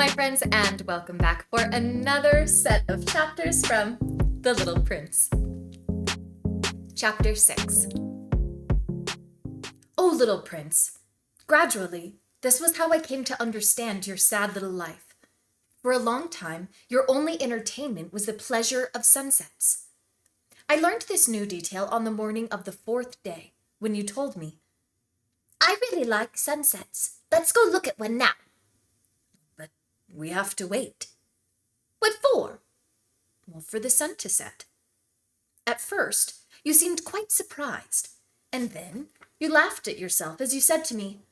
my friends, and welcome back for another set of chapters from The Little Prince. Chapter 6. Oh, little prince, gradually, this was how I came to understand your sad little life. For a long time, your only entertainment was the pleasure of sunsets. I learned this new detail on the morning of the 4th day, when you told me, "I really like sunsets. Let's go look at one now." "But we have to wait." "What for?" "Well, for the sun to set." At first, you seemed quite surprised, and then you laughed at yourself as you said to me,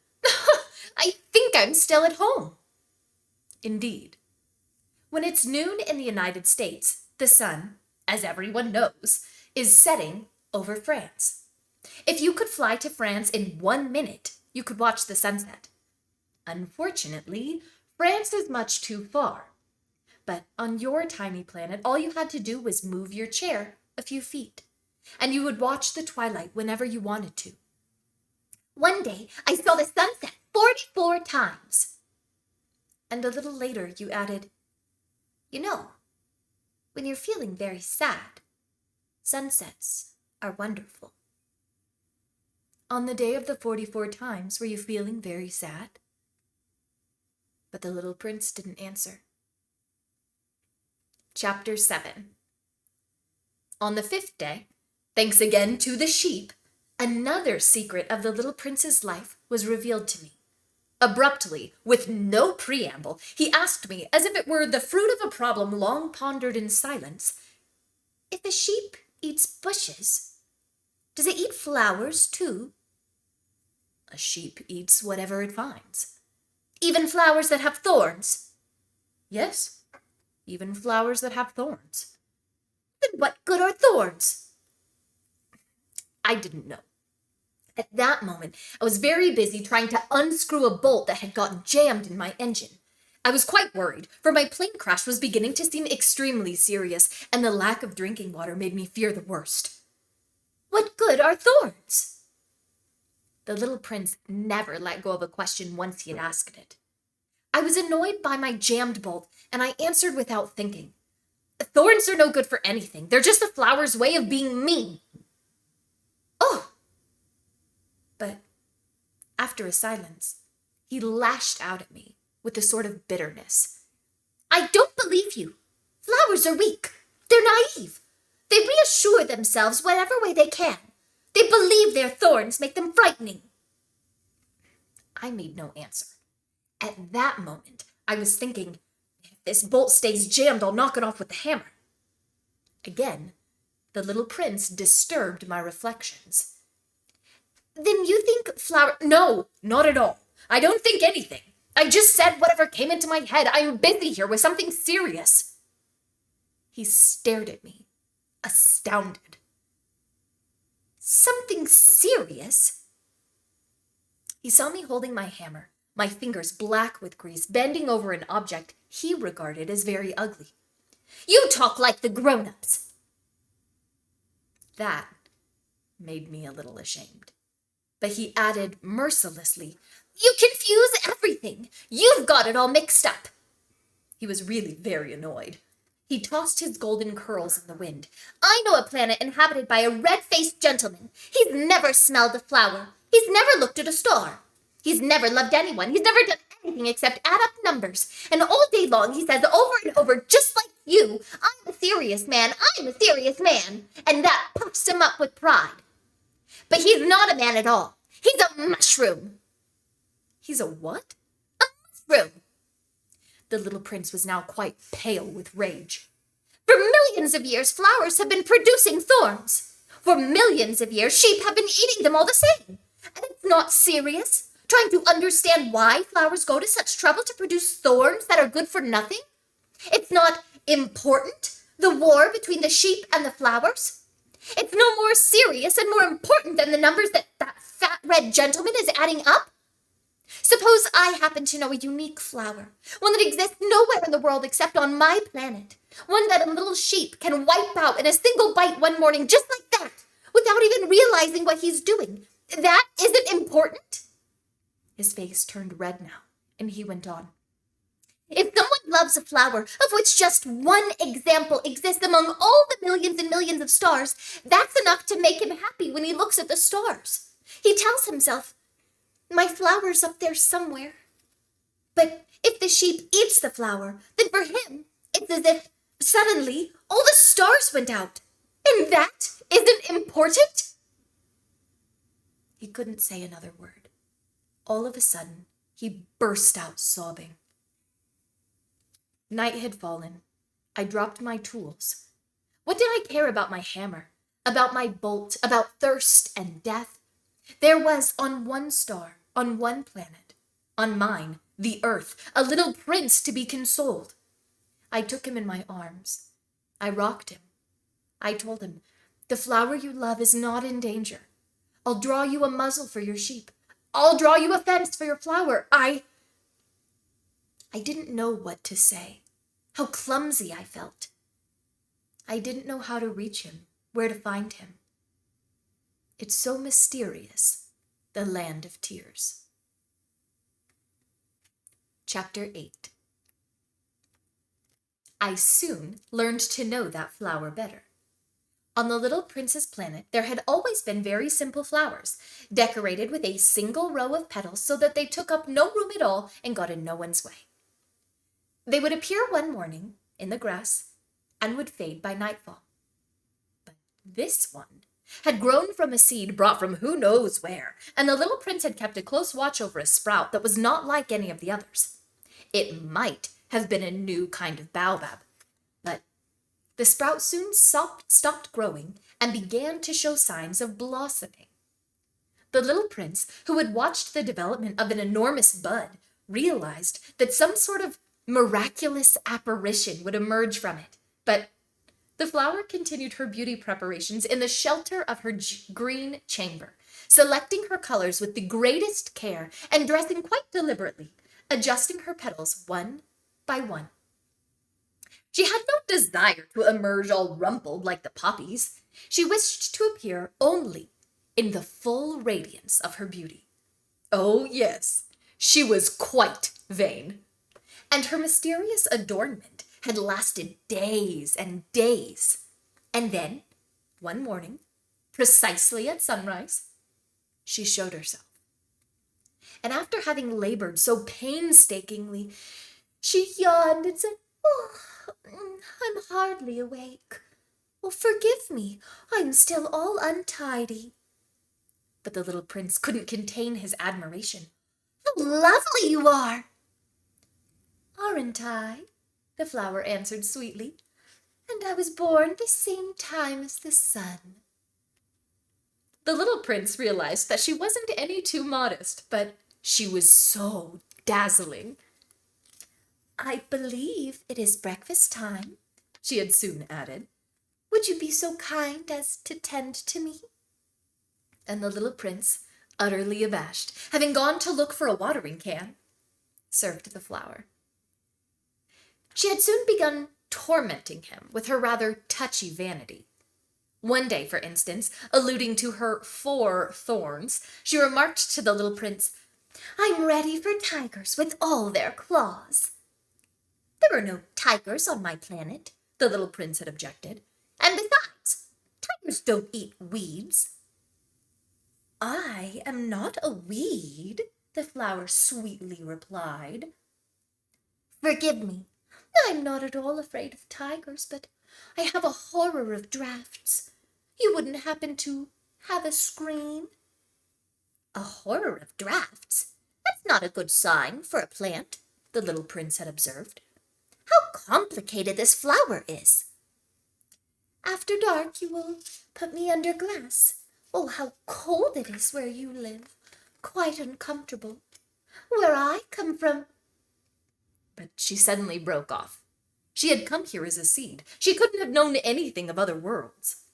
"I think I'm still at home." Indeed. When it's noon in the United States, the sun, as everyone knows, is setting over France. If you could fly to France in 1 minute, you could watch the sunset. Unfortunately, France is much too far. But on your tiny planet, all you had to do was move your chair a few feet, and you would watch the twilight whenever you wanted to. "One day, I saw the sunset 44 times. And a little later, you added, "You know, when you're feeling very sad, sunsets are wonderful." On the day of the 44 times, were you feeling very sad? But the little prince didn't answer. Chapter 7. On the 5th day, thanks again to the sheep, another secret of the little prince's life was revealed to me. Abruptly, with no preamble, he asked me, as if it were the fruit of a problem long pondered in silence, "If a sheep eats bushes, does it eat flowers too?" "A sheep eats whatever it finds." "Even flowers that have thorns?" "Yes, even flowers that have thorns." "Then what good are thorns?" I didn't know. At that moment, I was very busy trying to unscrew a bolt that had gotten jammed in my engine. I was quite worried, for my plane crash was beginning to seem extremely serious, and the lack of drinking water made me fear the worst. "What good are thorns?" The little prince never let go of a question once he had asked it. I was annoyed by my jammed bolt, and I answered without thinking. "Thorns are no good for anything. They're just a flower's way of being mean." "Oh!" But after a silence, he lashed out at me with a sort of bitterness. "I don't believe you. Flowers are weak. They're naive. They reassure themselves whatever way they can. They believe their thorns make them frightening." I made no answer. At that moment, I was thinking, if this bolt stays jammed, I'll knock it off with the hammer. Again, the little prince disturbed my reflections. "Then you think No, not at all. I don't think anything. I just said whatever came into my head. I'm busy here with something serious." He stared at me, astounded. "Something serious?" He saw me holding my hammer, my fingers black with grease, bending over an object he regarded as very ugly. "You talk like the grown-ups." That made me a little ashamed. But he added mercilessly, "You confuse everything. You've got it all mixed up." He was really very annoyed. He tossed his golden curls in the wind. "I know a planet inhabited by a red-faced gentleman. He's never smelled a flower. He's never looked at a star. He's never loved anyone. He's never done anything except add up numbers. And all day long he says over and over, just like you, 'I'm a serious man. I'm a serious man.' And that puffs him up with pride. But he's not a man at all. He's a mushroom." "He's a what?" "A mushroom." The little prince was now quite pale with rage. "For millions of years, flowers have been producing thorns. For millions of years, sheep have been eating them all the same. And it's not serious, trying to understand why flowers go to such trouble to produce thorns that are good for nothing. It's not important, the war between the sheep and the flowers. It's no more serious and more important than the numbers that fat red gentleman is adding up. Suppose I happen to know a unique flower, one that exists nowhere in the world except on my planet, one that a little sheep can wipe out in a single bite one morning just like that, without even realizing what he's doing. That isn't important?" His face turned red now, and he went on. If someone loves a flower of which just one example exists among all the millions and millions of stars, that's enough to make him happy when he looks at the stars. He tells himself, my flower's up there somewhere. But if the sheep eats the flower, then for him, it's as if suddenly all the stars went out. And that isn't important? He couldn't say another word. All of a sudden, he burst out sobbing. Night had fallen. I dropped my tools. What did I care about my hammer, about my bolt, about thirst and death? There was on one star, on one planet, on mine, the earth, a little prince to be consoled. I took him in my arms. I rocked him. I told him, the flower you love is not in danger. I'll draw you a muzzle for your sheep. I'll draw you a fence for your flower. I didn't know what to say, how clumsy I felt. I didn't know how to reach him, where to find him. It's so mysterious, the land of tears. Chapter 8. I soon learned to know that flower better. On the little prince's planet, there had always been very simple flowers, decorated with a single row of petals so that they took up no room at all and got in no one's way. They would appear one morning in the grass and would fade by nightfall. But this one had grown from a seed brought from who knows where, and the little prince had kept a close watch over a sprout that was not like any of the others. It might have been a new kind of baobab, but the sprout soon stopped growing and began to show signs of blossoming. The little prince, who had watched the development of an enormous bud, realized that some sort of miraculous apparition would emerge from it, but the flower continued her beauty preparations in the shelter of her green chamber, selecting her colors with the greatest care and dressing quite deliberately, adjusting her petals one by one. She had no desire to emerge all rumpled like the poppies. She wished to appear only in the full radiance of her beauty. Oh, yes, she was quite vain. And her mysterious adornment had lasted days and days. And then, one morning, precisely at sunrise, she showed herself. And after having labored so painstakingly, she yawned and said, "Oh, I'm hardly awake. Oh, forgive me, I'm still all untidy." But the little prince couldn't contain his admiration. "How lovely you are!" "Aren't I?" the flower answered sweetly. "And I was born the same time as the sun." The little prince realized that she wasn't any too modest, but she was so dazzling. "I believe it is breakfast time," she had soon added. "Would you be so kind as to tend to me?" And the little prince, utterly abashed, having gone to look for a watering can, served the flower. She had soon begun tormenting him with her rather touchy vanity. One day, for instance, alluding to her 4 thorns, she remarked to the little prince, "I'm ready for tigers with all their claws." "There are no tigers on my planet," the little prince had objected. "And besides, tigers don't eat weeds." "I am not a weed," the flower sweetly replied. "Forgive me. I'm not at all afraid of tigers, but I have a horror of drafts. You wouldn't happen to have a screen?" "A horror of drafts? That's not a good sign for a plant," the little prince had observed. "How complicated this flower is." "After dark you will put me under glass. Oh, how cold it is where you live. Quite uncomfortable. Where I come from—" But she suddenly broke off. She had come here as a seed. She couldn't have known anything of other worlds.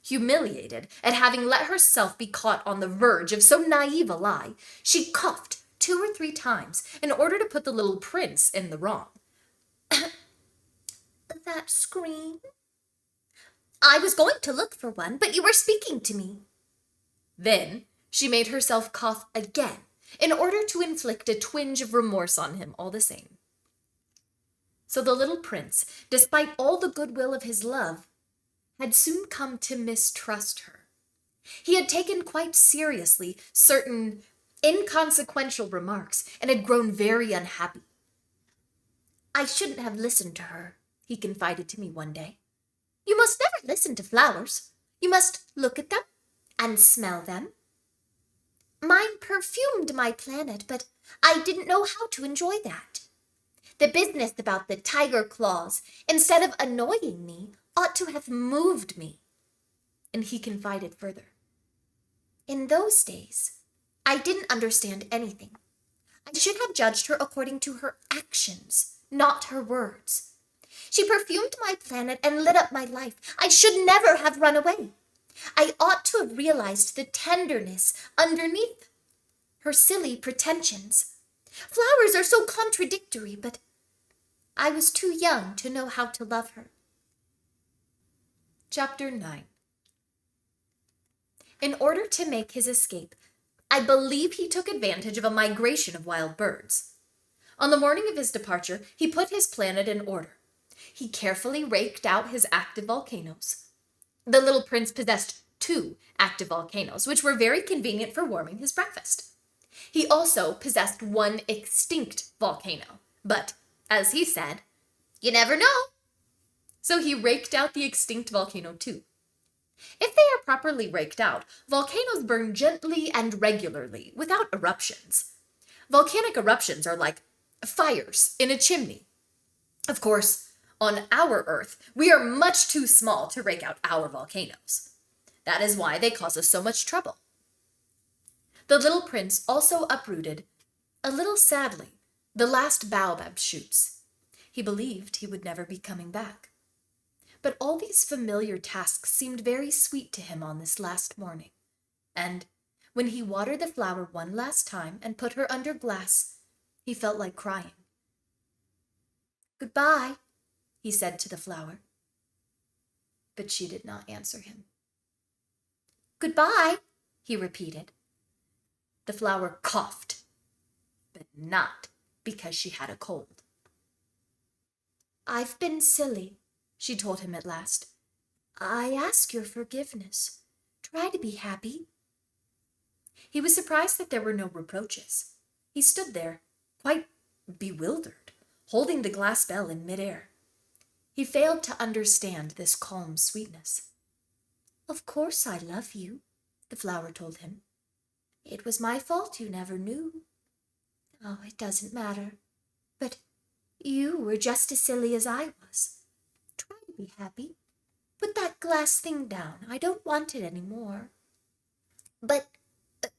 Humiliated at having let herself be caught on the verge of so naive a lie, she coughed 2 or 3 times in order to put the little prince in the wrong. "That screen?" "I was going to look for one, but you were speaking to me." Then she made herself cough again in order to inflict a twinge of remorse on him all the same. So the little prince, despite all the goodwill of his love, had soon come to mistrust her. He had taken quite seriously certain inconsequential remarks and had grown very unhappy. "I shouldn't have listened to her," he confided to me one day. "You must never listen to flowers. You must look at them and smell them. Mine perfumed my planet, but I didn't know how to enjoy that. The business about the tiger claws, instead of annoying me, ought to have moved me." And he confided further. "In those days, I didn't understand anything. I should have judged her according to her actions, not her words. She perfumed my planet and lit up my life. I should never have run away. I ought to have realized the tenderness underneath her silly pretensions. Flowers are so contradictory, but I was too young to know how to love her." Chapter 9. In order to make his escape, I believe he took advantage of a migration of wild birds. On the morning of his departure, he put his planet in order. He carefully raked out his active volcanoes. The little prince possessed 2 active volcanoes, which were very convenient for warming his breakfast. He also possessed 1 extinct volcano, but, as he said, "You never know." So he raked out the extinct volcano too. If they are properly raked out, volcanoes burn gently and regularly, without eruptions. Volcanic eruptions are like fires in a chimney. Of course, on our Earth, we are much too small to rake out our volcanoes. That is why they cause us so much trouble. The little prince also uprooted, a little sadly, the last baobab shoots. He believed he would never be coming back. But all these familiar tasks seemed very sweet to him on this last morning, and when he watered the flower one last time and put her under glass, he felt like crying. "Goodbye," he said to the flower. But she did not answer him. "Goodbye," he repeated. The flower coughed, but not because she had a cold. "I've been silly," she told him at last. "I ask your forgiveness. Try to be happy." He was surprised that there were no reproaches. He stood there, quite bewildered, holding the glass bell in midair. He failed to understand this calm sweetness. "Of course I love you," the flower told him. "It was my fault you never knew. Oh, it doesn't matter. But you were just as silly as I was. Try to be happy. Put that glass thing down. I don't want it any more. But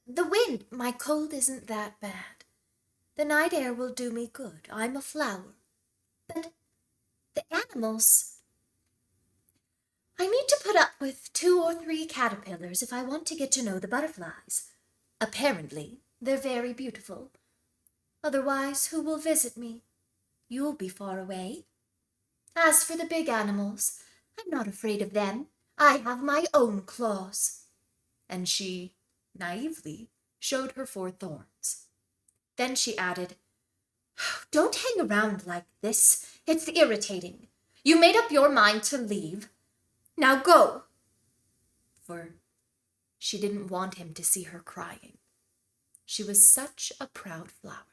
the wind, my cold isn't that bad. The night air will do me good. I'm a flower. But the animals, I need to put up with 2 or 3 caterpillars if I want to get to know the butterflies. Apparently, they're very beautiful. Otherwise, who will visit me? You'll be far away. As for the big animals, I'm not afraid of them. I have my own claws." And she naively showed her 4 thorns. Then she added, "Don't hang around like this. It's irritating. You made up your mind to leave. Now go." For she didn't want him to see her crying. She was such a proud flower.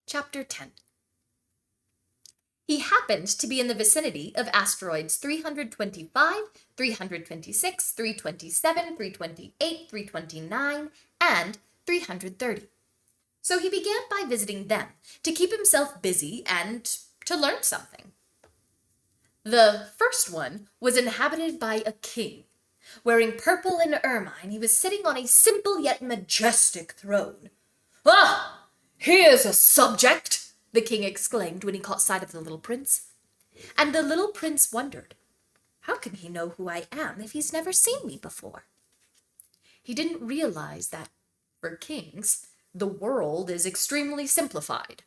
Chapter 10. He happened to be in the vicinity of asteroids 325, 326, 327, 328, 329, and 330. So he began by visiting them to keep himself busy and to learn something. The first one was inhabited by a king. Wearing purple and ermine, he was sitting on a simple yet majestic throne. "Ah, here's a subject!" the king exclaimed when he caught sight of the little prince. And the little prince wondered, how can he know who I am if he's never seen me before? He didn't realize that, for kings, the world is extremely simplified.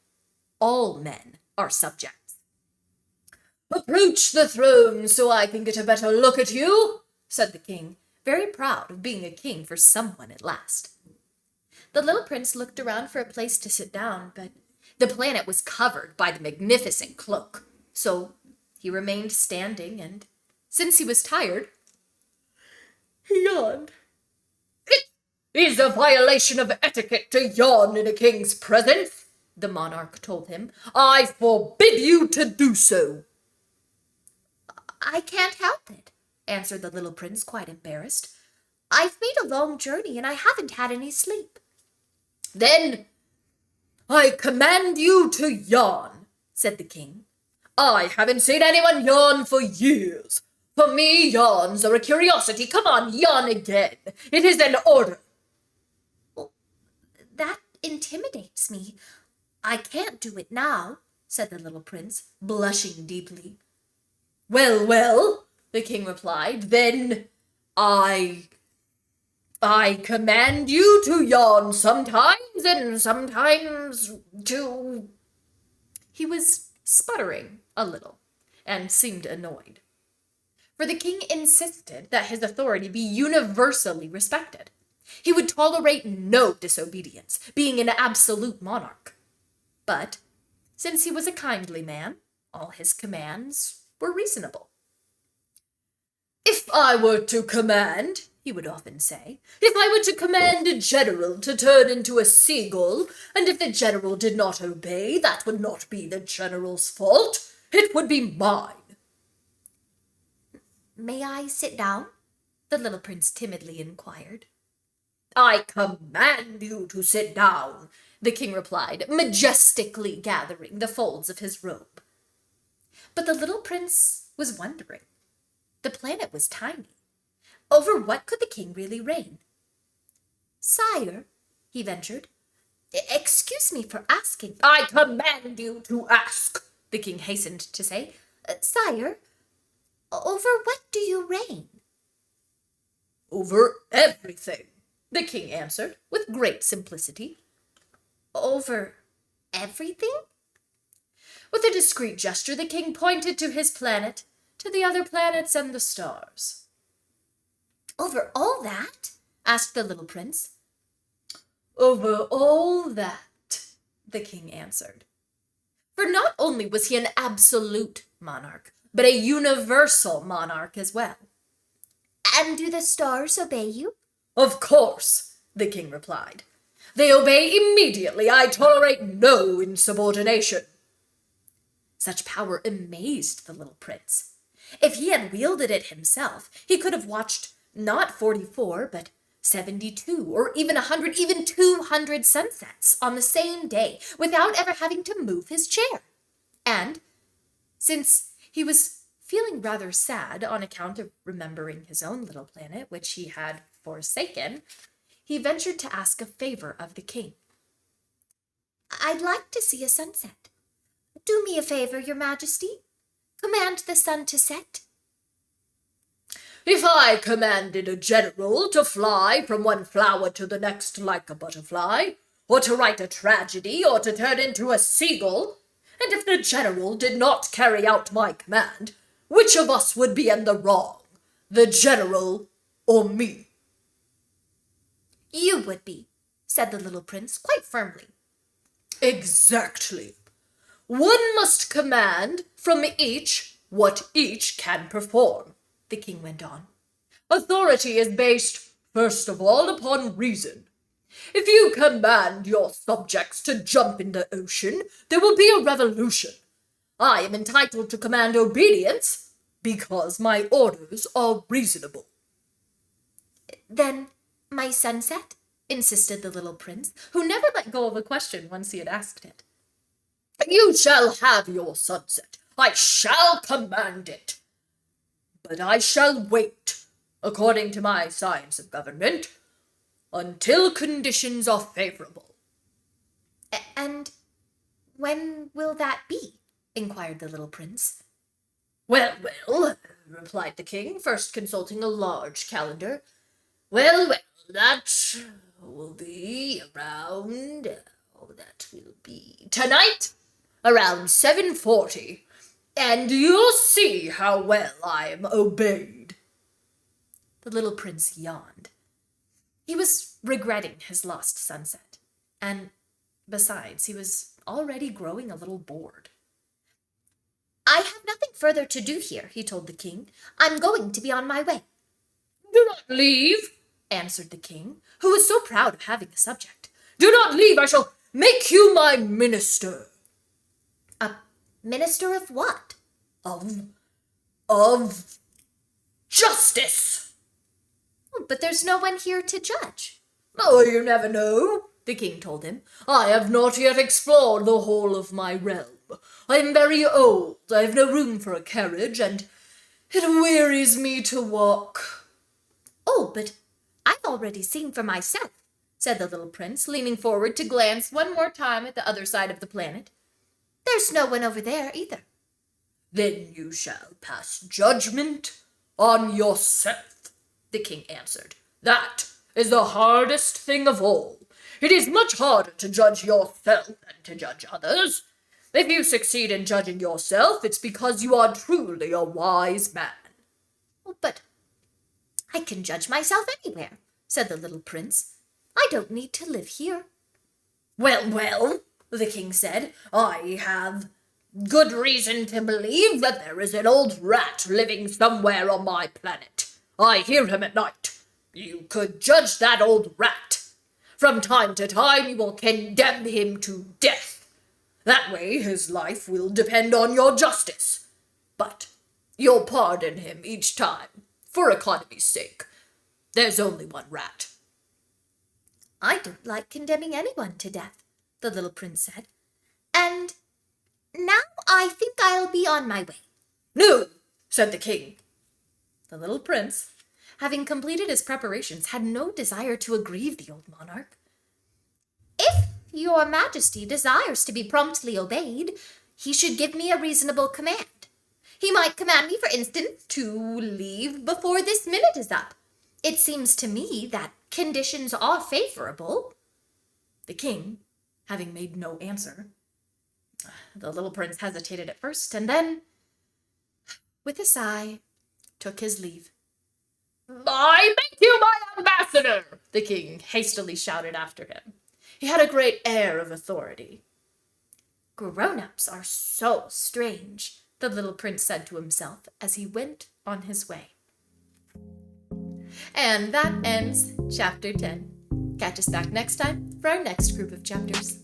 All men are subjects. "Approach the throne so I can get a better look at you," said the king, very proud of being a king for someone at last. The little prince looked around for a place to sit down, but The planet was covered by the magnificent cloak, so he remained standing, and since he was tired, he yawned. "It is a violation of etiquette to yawn in a king's presence," the monarch told him. "I forbid you to do so." "I can't help it," answered the little prince, quite embarrassed. "I've made a long journey, and I haven't had any sleep." "Then I command you to yawn," said the king. "I haven't seen anyone yawn for years. For me, yawns are a curiosity. Come on, yawn again. It is an order." "Well, that intimidates me. I can't do it now," said the little prince, blushing deeply. "Well, well," the king replied, "then I command you to yawn sometimes, and sometimes to—" He was sputtering a little, and seemed annoyed. For the king insisted that his authority be universally respected. He would tolerate no disobedience, being an absolute monarch. But, since he was a kindly man, all his commands were reasonable. "If I were to command," he would often say, "if I were to command a general to turn into a seagull, and if the general did not obey, that would not be the general's fault. It would be mine." "May I sit down?" the little prince timidly inquired. "I command you to sit down," the king replied, majestically gathering the folds of his robe. But the little prince was wondering. The planet was tiny. Over what could the king really reign? "Sire," he ventured, "excuse me for asking—" "I command you to ask," the king hastened to say. "Sire, over what do you reign?" "Over everything," the king answered with great simplicity. "Over everything?" With a discreet gesture, the king pointed to his planet, to the other planets and the stars. "Over all that?" asked the little prince. "Over all that," the king answered. For not only was he an absolute monarch, but a universal monarch as well. "And do the stars obey you?" "Of course," the king replied. "They obey immediately. I tolerate no insubordination." Such power amazed the little prince. If he had wielded it himself, he could have watched not 44, but 72, or even 100, even 200 sunsets on the same day without ever having to move his chair. And, since he was feeling rather sad on account of remembering his own little planet, which he had forsaken, he ventured to ask a favor of the king. "I'd like to see a sunset. Do me a favor, your majesty. Command the sun to set." "If I commanded a general to fly from one flower to the next like a butterfly, or to write a tragedy, or to turn into a seagull, and if the general did not carry out my command, which of us would be in the wrong, the general or me?" "You would be," said the little prince quite firmly. "Exactly. One must command from each what each can perform," the king went on. "Authority is based, first of all, upon reason. If you command your subjects to jump in the ocean, there will be a revolution. I am entitled to command obedience because my orders are reasonable." "Then my sunset?" insisted the little prince, who never let go of a question once he had asked it. "You shall have your sunset. I shall command it. But I shall wait, according to my science of government, until conditions are favorable." "And when will that be?" inquired the little prince. Well, replied the king, first consulting a large calendar. Well, that will be tonight, around 7:40, and you'll see how well I'm obeyed." The little prince yawned. He was regretting his lost sunset, and besides, he was already growing a little bored. "I have nothing further to do here," he told the king. "I'm going to be on my way." "Do not leave," answered the king, who was so proud of having a subject. "Do not leave. I shall make you my minister." "A minister of what?" Of justice." "But there's no one here to judge." "Oh, you never know," the king told him. "I have not yet explored the whole of my realm. I am very old. I have no room for a carriage, and it wearies me to walk." "Oh, but I've already seen for myself," said the little prince, leaning forward to glance one more time at the other side of the planet. "There's no one over there either." "Then you shall pass judgment on yourself," the king answered. "That is the hardest thing of all. It is much harder to judge yourself than to judge others. If you succeed in judging yourself, it's because you are truly a wise man." "But I can judge myself anywhere," said the little prince. "I don't need to live here." Well, the king said, "I have good reason to believe that there is an old rat living somewhere on my planet. I hear him at night. You could judge that old rat. From time to time you will condemn him to death. That way his life will depend on your justice. But you'll pardon him each time, for economy's sake. There's only one rat." "I don't like condemning anyone to death," the little prince said. "And now I think I'll be on my way." "No," said the king. The little prince, having completed his preparations, had no desire to aggrieve the old monarch. "If your majesty desires to be promptly obeyed, he should give me a reasonable command. He might command me, for instance, to leave before this minute is up. It seems to me that conditions are favorable." The king, having made no answer, the little prince hesitated at first, and then, with a sigh, took his leave. "I make you my ambassador," the king hastily shouted after him. He had a great air of authority. "Grown-ups are so strange," the little prince said to himself as he went on his way. And that ends Chapter 10. Catch us back next time for our next group of chapters.